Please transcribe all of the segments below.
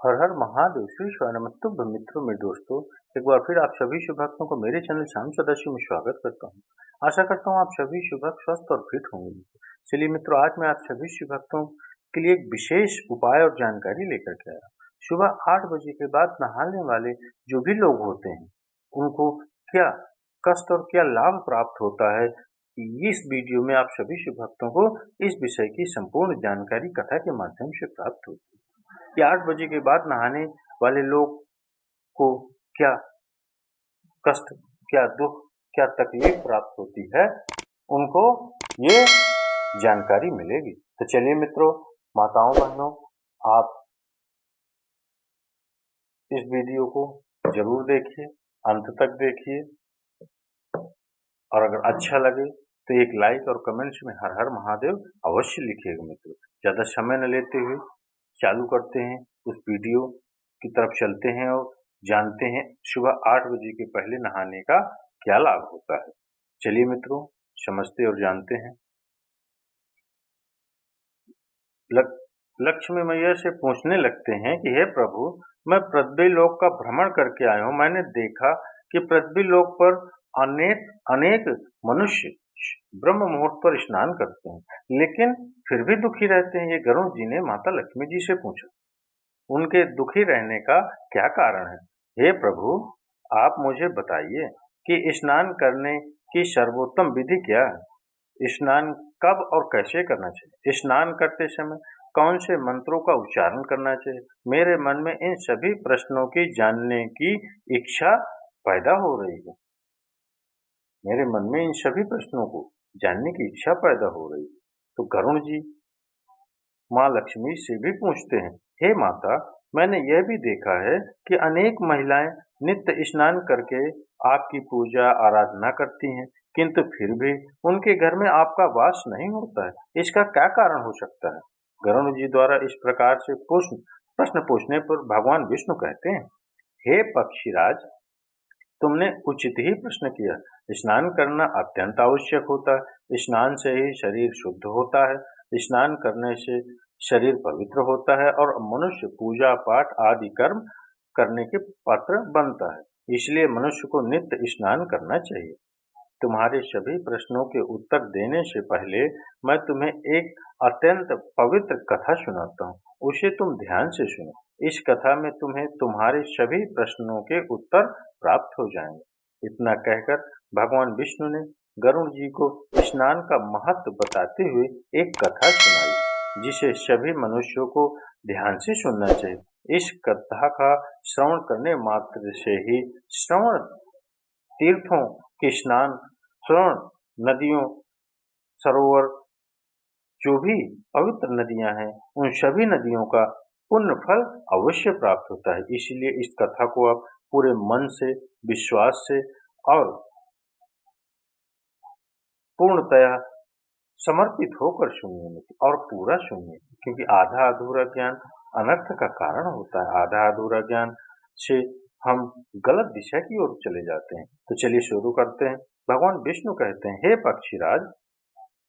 हर हर महादेव श्री नमस्तुभ्यं मित्रों में दोस्तों। एक बार फिर आप सभी शुभ भक्तों को मेरे चैनल शाम सदाशिव में स्वागत करता हूँ। आशा करता हूँ आप सभी शुभ भक्त स्वस्थ और फिट होंगे। चलिए मित्रों, आज मैं आप सभी शुभ भक्तों के लिए एक विशेष उपाय और जानकारी लेकर के आया। सुबह 8 बजे के बाद नहाने वाले जो भी लोग होते हैं, उनको क्या कष्ट और क्या लाभ प्राप्त होता है, इस वीडियो में आप सभी शुभ भक्तों को इस विषय की संपूर्ण जानकारी कथा के माध्यम से प्राप्त होगी कि 8 बजे के बाद नहाने वाले लोग को क्या कष्ट, क्या दुख, क्या तकलीफ प्राप्त होती है, उनको ये जानकारी मिलेगी। तो चलिए मित्रों, माताओं बहनों, आप इस वीडियो को जरूर देखिए, अंत तक देखिए, और अगर अच्छा लगे तो एक लाइक और कमेंट्स में हर हर महादेव अवश्य लिखिएगा। मित्रों, ज्यादा समय न लेते हुए चालू करते हैं, उस वीडियो की तरफ चलते हैं और जानते हैं सुबह 8 बजे के पहले नहाने का क्या लाभ होता है। चलिए मित्रों, समझते और जानते हैं। लक्ष्मी मैया से पूछने लगते हैं कि हे प्रभु, मैं पृथ्वी लोक का भ्रमण करके आया हूँ। मैंने देखा कि पृथ्वी लोक पर अनेक अनेक मनुष्य ब्रह्म मुहूर्त पर स्नान करते हैं, लेकिन फिर भी दुखी रहते हैं। ये गरुड़ जी ने माता लक्ष्मी जी से पूछा, उनके दुखी रहने का क्या कारण है। हे प्रभु, आप मुझे बताइए कि स्नान करने की सर्वोत्तम विधि क्या है। स्नान कब और कैसे करना चाहिए। स्नान करते समय कौन से मंत्रों का उच्चारण करना चाहिए। मेरे मन में इन सभी प्रश्नों की जानने की इच्छा पैदा हो रही है। मेरे मन में इन सभी प्रश्नों को जानने की इच्छा पैदा हो रही है। तो गरुड़ जी माँ लक्ष्मी से भी पूछते हैं, हे माता, मैंने यह भी देखा है कि अनेक महिलाएं नित्य स्नान करके आपकी पूजा आराधना करती हैं, किंतु फिर भी उनके घर में आपका वास नहीं होता है। इसका क्या कारण हो सकता है। गरुड़ जी द्वारा इस प्रकार से प्रश्न पूछने पर भगवान विष्णु कहते हैं, हे पक्षीराज, तुमने उचित ही प्रश्न किया। स्नान करना अत्यंत आवश्यक होता है। स्नान से ही शरीर शुद्ध होता है। स्नान करने से शरीर पवित्र होता है और मनुष्य पूजा पाठ आदि कर्म करने के पात्र बनता है। इसलिए मनुष्य को नित्य स्नान करना चाहिए। तुम्हारे सभी प्रश्नों के उत्तर देने से पहले मैं तुम्हें एक अत्यंत पवित्र कथा सुनाता हूँ, उसे तुम ध्यान से सुनो। इस कथा में तुम्हें तुम्हारे सभी प्रश्नों के उत्तर प्राप्त हो जाएंगे। इतना कहकर भगवान विष्णु ने गरुड़ जी को स्नान का महत्व बताते हुए एक कथा सुनाई, जिसे सभी मनुष्यों को ध्यान से सुनना चाहिए। इस कथा का श्रवण करने मात्र से ही श्रवण तीर्थों के स्नान, स्वर्ण नदियों, सरोवर, जो भी पवित्र नदियां हैं, उन सभी नदियों का पुण्य फल अवश्य प्राप्त होता है। इसलिए इस कथा को आप पूरे मन से, विश्वास से और पूर्णतया समर्पित होकर सुनिए और पूरा सुनिए, क्योंकि आधा अधूरा ज्ञान अनर्थ का कारण होता है। आधा अधूरा ज्ञान से हम गलत दिशा की ओर चले जाते हैं। तो चलिए शुरू करते हैं। भगवान विष्णु कहते हैं, हे पक्षीराज,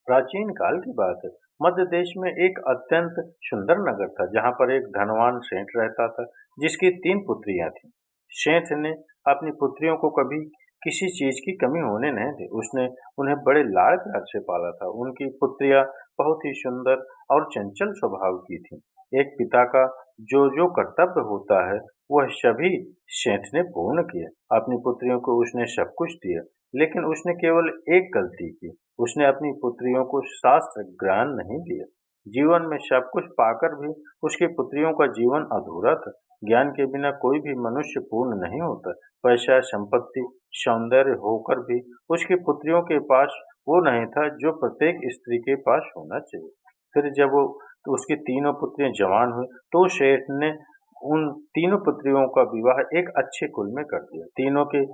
प्राचीन काल की बात है। मध्य देश में एक अत्यंत सुंदर नगर था, जहाँ पर एक धनवान सेठ रहता था, जिसकी 3 पुत्रियां थीं। सेठ ने अपनी पुत्रियों को कभी किसी चीज की कमी होने नहीं दी। उसने उन्हें बड़े लाड़ प्यार से पाला था। उनकी पुत्रियां बहुत ही सुंदर और चंचल स्वभाव की थीं। एक पिता का जो जो कर्तव्य होता है, वह सभी सेठ ने पूर्ण किया। अपनी पुत्रियों को उसने सब कुछ दिया, लेकिन उसने केवल एक गलती की। उसने अपनी पुत्रियों को शास्त्र ज्ञान नहीं दिया। जीवन में सब कुछ पाकर भी उसकी पुत्रियों का जीवन अधूरा था। ज्ञान के बिना कोई भी मनुष्य पूर्ण नहीं होता। पैसा, संपत्ति, सौंदर्य होकर भी उसकी पुत्रियों के पास वो नहीं था जो प्रत्येक स्त्री के पास होना चाहिए। फिर जब वो तो उसकी तीनों पुत्रियां जवान हुई, तो सेठ ने उन तीनों पुत्रियों का विवाह एक अच्छे कुल में कर दिया। तीनों के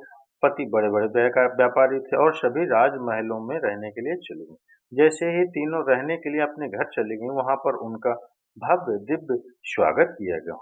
पति बड़े बड़े व्यापारी थे और सभी राजमहलों में रहने के लिए चले गए। जैसे ही तीनों रहने के लिए अपने घर चले गए, वहां पर उनका भव्य दिव्य स्वागत किया गया।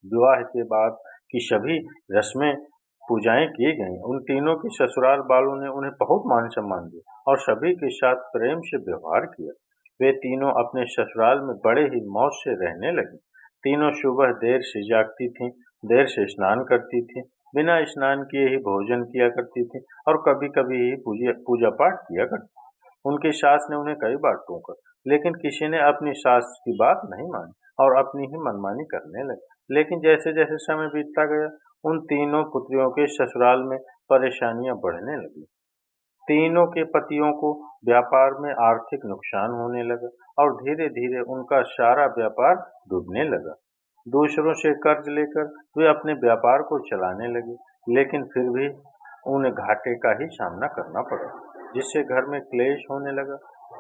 विवाह के बाद की सभी रस्में, पूजाएं की गईं। उन तीनों के ससुराल वालों ने उन्हें बहुत मान सम्मान दिया और सभी के साथ प्रेम से व्यवहार किया। वे तीनों अपने ससुराल में बड़े ही मौज से रहने लगे। तीनों सुबह देर से जागती थीं, देर से स्नान करती थीं, बिना स्नान किए ही भोजन किया करती थीं और कभी-कभी ही पूजा पाठ किया करती। उनकी सास ने उन्हें कई बार टोका, लेकिन किसी ने अपनी सास की बात नहीं मानी और अपनी ही मनमानी करने लगे। लेकिन जैसे-जैसे समय बीतता गया, उन तीनों पुत्रियों के ससुराल में परेशानियां बढ़ने लगी। तीनों के पतियों को व्यापार में आर्थिक नुकसान होने लगा और धीरे-धीरे उनका सारा व्यापार डूबने लगा। दूसरों से कर्ज लेकर वे अपने व्यापार को चलाने लगे, लेकिन फिर भी उन्हें घाटे का ही सामना करना पड़ा, जिससे घर में क्लेश होने लगा।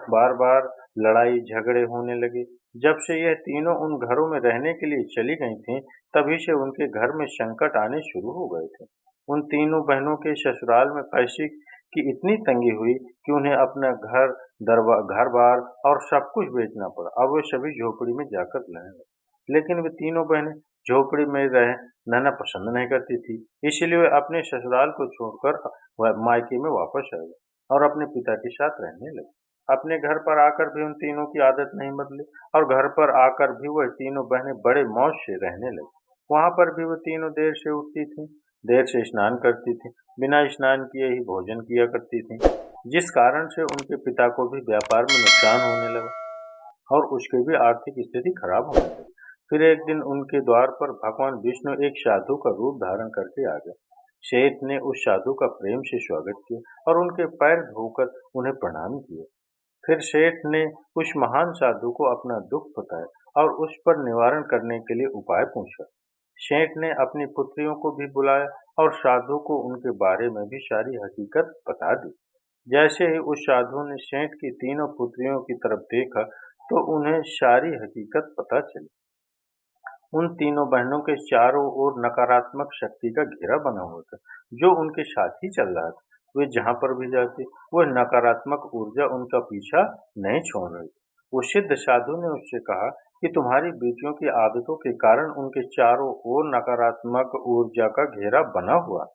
बार-बार लड़ाई झगड़े होने लगे। जब से यह तीनों उन घरों में रहने के लिए चली गई थीं, तभी से उनके घर में संकट आने शुरू हो गए थे। उन तीनों बहनों के ससुराल में पैसे की इतनी तंगी हुई कि उन्हें अपना घर-बार और सब कुछ बेचना पड़ा। अब वे सभी झोपड़ी में जाकर रहने लगे। लेकिन वे तीनों बहनें झोपड़ी में रहना पसंद नहीं करती थी, इसीलिए वे अपने ससुराल को छोड़कर मायके में वापस आ गए और अपने पिता के साथ रहने लगे। अपने घर पर आकर भी उन तीनों की आदत नहीं बदली और घर पर आकर भी वह तीनों बहनें बड़े मौज से रहने लगी। वहां पर भी वो तीनों देर से उठती थीं, देर से स्नान करती थीं, बिना स्नान किए ही भोजन किया करती थीं, जिस कारण से उनके पिता को भी व्यापार में नुकसान होने लगा और उसकी भी आर्थिक स्थिति खराब होने लगी। फिर एक दिन उनके द्वार पर भगवान विष्णु एक साधु का रूप धारण करके आ गए। सेठ ने उस साधु का प्रेम से स्वागत किया और उनके पैर धोकर उन्हें प्रणाम किए। फिर सेठ ने उस महान साधु को अपना दुख बताया और उस पर निवारण करने के लिए उपाय पूछा। सेठ ने अपनी पुत्रियों को भी बुलाया और साधु को उनके बारे में भी सारी हकीकत बता दी। जैसे ही उस साधु ने सेठ की तीनों पुत्रियों की तरफ देखा, तो उन्हें सारी हकीकत पता चली। उन तीनों बहनों के चारों ओर नकारात्मक शक्ति का घेरा बना हुआ था, जो उनके साथ ही चल रहा था। वे जहां पर भी जाते, वह नकारात्मक ऊर्जा उनका पीछा नहीं छोड़ रही। वो सिद्ध साधु ने उससे कहा कि तुम्हारी बेटियों की आदतों के कारण उनके चारों ओर नकारात्मक ऊर्जा का घेरा बना हुआ।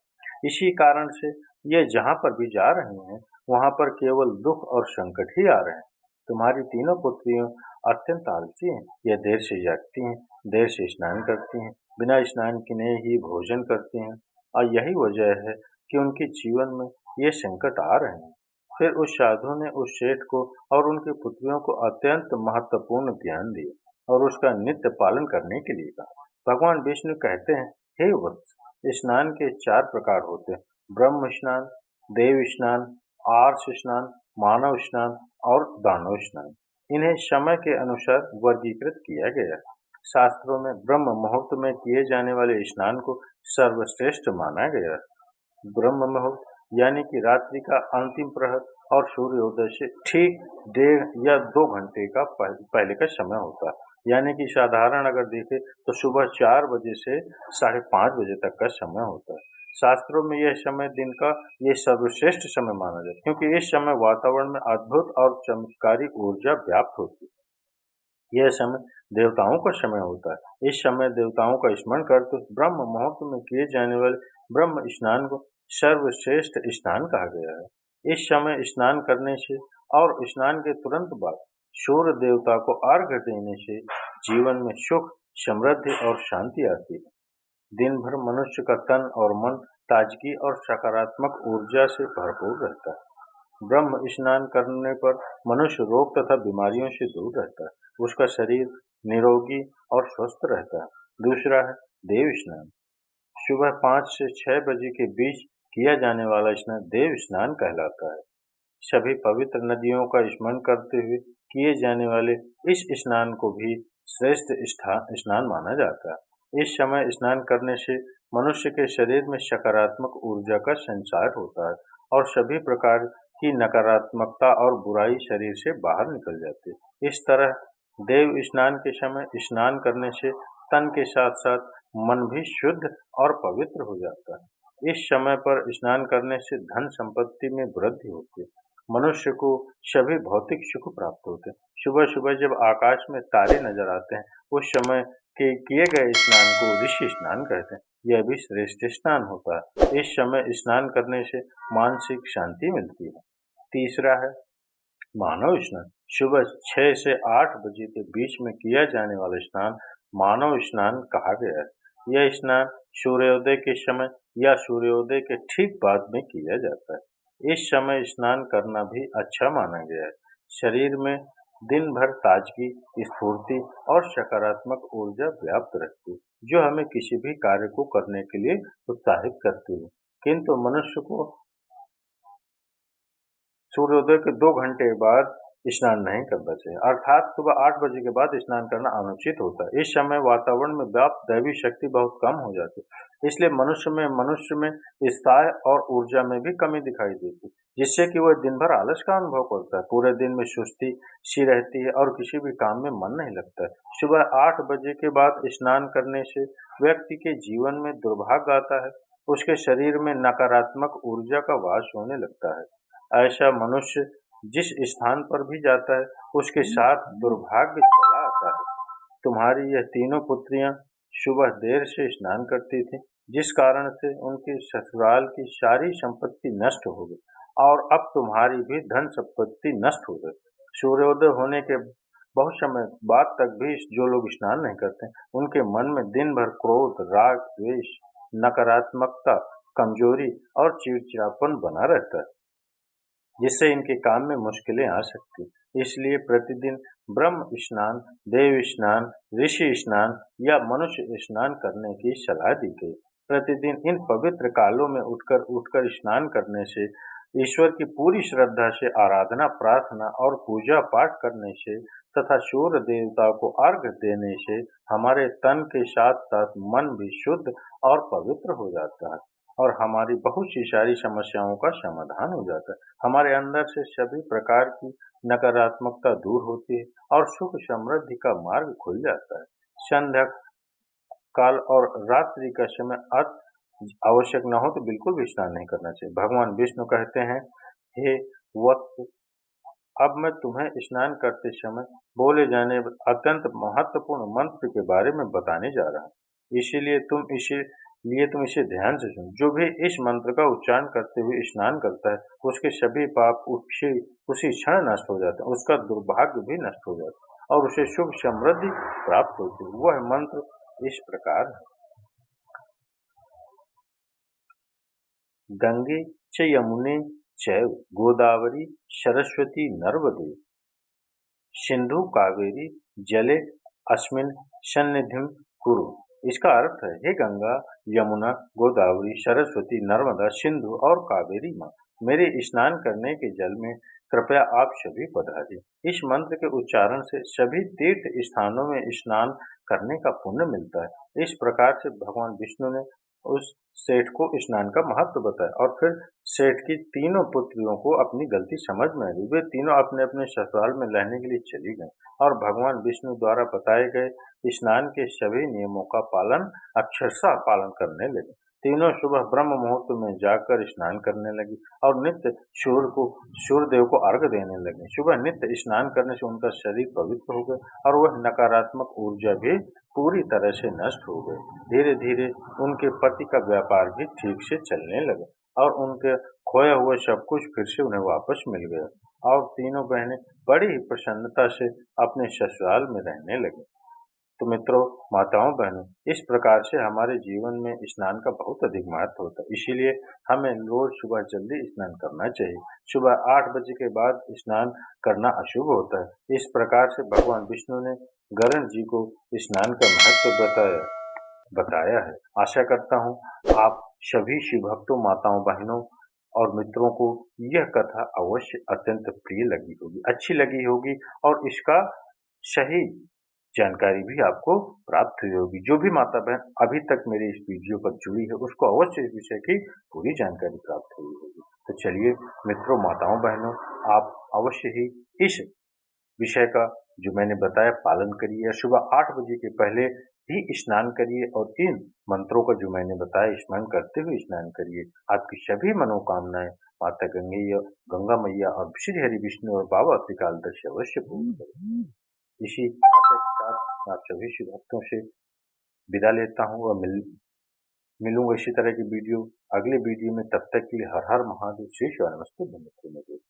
इसी कारण से ये जहां पर भी जा रहे हैं, वहां पर केवल दुख और संकट ही आ रहे हैं। तुम्हारी तीनों पुत्रियां अत्यंत आलसी हैं। यह देर से जागती हैं, देर से स्नान करती हैं, बिना स्नान किए ही भोजन करती हैं और यही वजह है कि उनके जीवन में ये संकट आ रहे हैं। फिर उस साधु ने उस सेठ को और उनकी पुत्रियों को अत्यंत महत्वपूर्ण ध्यान दिया और उसका नित्य पालन करने के लिए कहा। भगवान विष्णु कहते हैं, हे वत्स, स्नान के 4 प्रकार होते हैं: ब्रह्म स्नान, देव स्नान, आर्ष स्नान, मानव स्नान और दानव स्नान। इन्हें समय के अनुसार वर्गीकृत किया गया है। शास्त्रों में ब्रह्म मुहूर्त में किए जाने वाले स्नान को सर्वश्रेष्ठ माना गया है। ब्रह्म मुहूर्त यानी कि रात्रि का अंतिम प्रहर और सूर्योदय से ठीक 1.5 या 2 घंटे का पहले का समय होता है। यानी कि साधारण अगर देखें तो सुबह 4 बजे से 5:30 बजे तक का समय होता है। शास्त्रों में यह समय दिन का ये सर्वश्रेष्ठ समय माना जाता है, क्योंकि इस समय वातावरण में अद्भुत और चमत्कारी ऊर्जा व्याप्त होती है। यह समय देवताओं का समय होता है। इस समय देवताओं का स्मरण करते हुए ब्रह्म मुहूर्त में किए जाने वाले ब्रह्म स्नान को सर्वश्रेष्ठ स्नान कहा गया है। इस समय स्नान करने से और स्नान के तुरंत बाद सूर्य देवता को अर्घ्य देने से जीवन में सुख, समृद्धि और शांति आती है। दिन भर मनुष्य का तन और मन ताजगी और सकारात्मक ऊर्जा से भरपूर रहता है। ब्रह्म स्नान करने पर मनुष्य रोग तथा बीमारियों से दूर रहता है। उसका शरीर निरोगी और स्वस्थ रहता है। दूसरा है देव स्नान। सुबह 5 से 6 बजे के बीच किया जाने वाला स्नान देव स्नान कहलाता है। सभी पवित्र नदियों का स्मरण करते हुए किए जाने वाले इस स्नान को भी श्रेष्ठ स्नान माना जाता है। इस समय स्नान करने से मनुष्य के शरीर में सकारात्मक ऊर्जा का संचार होता है और सभी प्रकार की नकारात्मकता और बुराई शरीर से बाहर निकल जाती है। इस तरह देव स्नान के समय स्नान करने से तन के साथ साथ मन भी शुद्ध और पवित्र हो जाता है। इस समय पर स्नान करने से धन संपत्ति में वृद्धि होती है। मनुष्य को सभी भौतिक सुख प्राप्त होते हैं। सुबह सुबह जब आकाश में तारे नजर आते हैं, उस समय के किए गए स्नान को ऋषि स्नान कहते हैं। यह भी श्रेष्ठ स्नान होता है। इस समय स्नान करने से मानसिक शांति मिलती है। तीसरा है मानव स्नान। सुबह 6 से 8 बजे के बीच में किया जाने वाला स्नान मानव स्नान कहा गया है। यह स्नान सूर्योदय के समय या सूर्योदय के ठीक बाद में किया जाता है। इस समय स्नान करना भी अच्छा माना गया है। शरीर में दिन भर ताजगी, स्फूर्ति और सकारात्मक ऊर्जा व्याप्त रहती है, जो हमें किसी भी कार्य को करने के लिए उत्साहित करती है। किंतु मनुष्य को सूर्योदय के 2 घंटे बाद स्नान नहीं करना चाहिए, अर्थात सुबह 8 बजे के बाद स्नान करना अनुचित होता है। इस समय वातावरण में व्याप्त दैवी शक्ति बहुत कम हो जाती है, इसलिए मनुष्य में उत्साह और ऊर्जा में भी कमी दिखाई देती है, जिससे कि वह दिन भर आलस का अनुभव करता है। पूरे दिन में सुस्ती सी रहती है और किसी भी काम में मन नहीं लगता है। सुबह 8 बजे के बाद स्नान करने से व्यक्ति के जीवन में दुर्भाग्य आता है, उसके शरीर में नकारात्मक ऊर्जा का वास होने लगता है। ऐसा मनुष्य जिस स्थान पर भी जाता है, उसके साथ दुर्भाग्य चला आता है। तुम्हारी यह तीनों पुत्रियां सुबह देर से स्नान करती थीं, जिस कारण से उनके ससुराल की सारी संपत्ति नष्ट हो गई और अब तुम्हारी भी धन संपत्ति नष्ट हो गई। सूर्योदय होने के बहुत समय बाद तक भी जो लोग स्नान नहीं करते, उनके मन में दिन भर क्रोध, राग, द्वेष, नकारात्मकता, कमजोरी और चिड़चिड़ापन बना रहता है, जिससे इनके काम में मुश्किलें आ सकती। इसलिए प्रतिदिन ब्रह्म स्नान, देव स्नान, ऋषि स्नान या मनुष्य स्नान करने की सलाह दी गई। प्रतिदिन इन पवित्र कालों में उठकर स्नान करने से, ईश्वर की पूरी श्रद्धा से आराधना, प्रार्थना और पूजा पाठ करने से तथा सूर्य देवता को अर्घ्य देने से हमारे तन के साथ साथ मन भी शुद्ध और पवित्र हो जाता है और हमारी बहुत सी सारी समस्याओं का समाधान हो जाता है। हमारे अंदर से सभी प्रकार की नकारात्मकता दूर होती है और सुख समृद्धि का मार्ग खुल जाता है। संध्या काल और रात्रि का समय आवश्यक न हो तो बिल्कुल भी स्नान नहीं करना चाहिए। भगवान विष्णु कहते हैं, हे वत्स, अब मैं तुम्हें स्नान करते समय बोले जाने अत्यंत महत्वपूर्ण मंत्र के बारे में बताने जा रहा हूँ। इसीलिए तुम इसे ध्यान से सुनो। जो भी इस मंत्र का उच्चारण करते हुए स्नान करता है, उसके सभी पाप उसी क्षण नष्ट हो जाते हैं, उसका दुर्भाग्य भी नष्ट हो जाता है और उसे सुख समृद्धि प्राप्त होती है। वह मंत्र इस प्रकार है, गंगे च यमुने चैव गोदावरी सरस्वती नर्मदे सिंधु कावेरी जले अस्मिन् सन्निधिं कुरु। इसका अर्थ है, हे गंगा, यमुना, गोदावरी, सरस्वती, नर्मदा, सिंधु और कावेरी माँ, मेरे स्नान करने के जल में कृपया आप सभी पधारिए। इस मंत्र के उच्चारण से सभी तीर्थ स्थानों में स्नान करने का पुण्य मिलता है। इस प्रकार से भगवान विष्णु ने उस सेठ को स्नान का महत्व बताया और फिर सेठ की तीनों पुत्रियों को अपनी गलती समझ में आई। वे तीनों अपने अपने ससुराल में रहने के लिए चली गईं और भगवान विष्णु द्वारा बताए गए स्नान के सभी नियमों का पालन अक्षरशः पालन करने लगे। तीनों सुबह ब्रह्म मुहूर्त में जाकर स्नान करने लगी और नित्य सूर्य देव को अर्घ्य देने लगे। सुबह नित्य स्नान करने से उनका शरीर पवित्र हो गया और वह नकारात्मक ऊर्जा भी पूरी तरह से नष्ट हो गई। धीरे धीरे उनके पति का व्यापार भी ठीक से चलने लगा और उनके खोया हुआ सब कुछ फिर से उन्हें वापस मिल गया और तीनों बहनें बड़ी ही प्रसन्नता से अपने ससुराल में रहने लगी। तो मित्रों, माताओं, बहनों, इस प्रकार से हमारे जीवन में स्नान का बहुत अधिक महत्व होता है। इसीलिए हमें रोज सुबह जल्दी स्नान करना चाहिए। सुबह 8 बजे के बाद स्नान करना अशुभ होता है। इस प्रकार से भगवान विष्णु ने गरुड़ जी को स्नान का महत्व बताया है। आशा करता हूँ आप सभी शिव भक्तों, माताओं, बहनों और मित्रों को यह कथा अवश्य अत्यंत प्रिय लगी होगी, अच्छी लगी होगी और इसका सही जानकारी भी आपको प्राप्त हुई होगी। जो भी माता बहन अभी तक मेरे इस वीडियो पर जुड़ी है, उसको अवश्य इस विषय की पूरी जानकारी प्राप्त हुई होगी। तो चलिए मित्रों, माताओं, बहनों, आप अवश्य ही इस विषय का जो मैंने बताया पालन करिए। सुबह 8 बजे के पहले ही स्नान करिए और इन मंत्रों का जो मैंने बताया स्मरण करते हुए स्नान करिए। आपकी सभी मनोकामनाएं माता गंगा मैया और श्री हरि विष्णु और बाबा त्रिकालदर्शी अवश्य पूर्ण करें। इसी आशा के साथ मैं आप सभी शिव भक्तों से विदा लेता हूँ और मिलूंगा इसी तरह की वीडियो अगले वीडियो में। तब तक के लिए हर हर महादेव, श्री शिवाय, नमस्ते।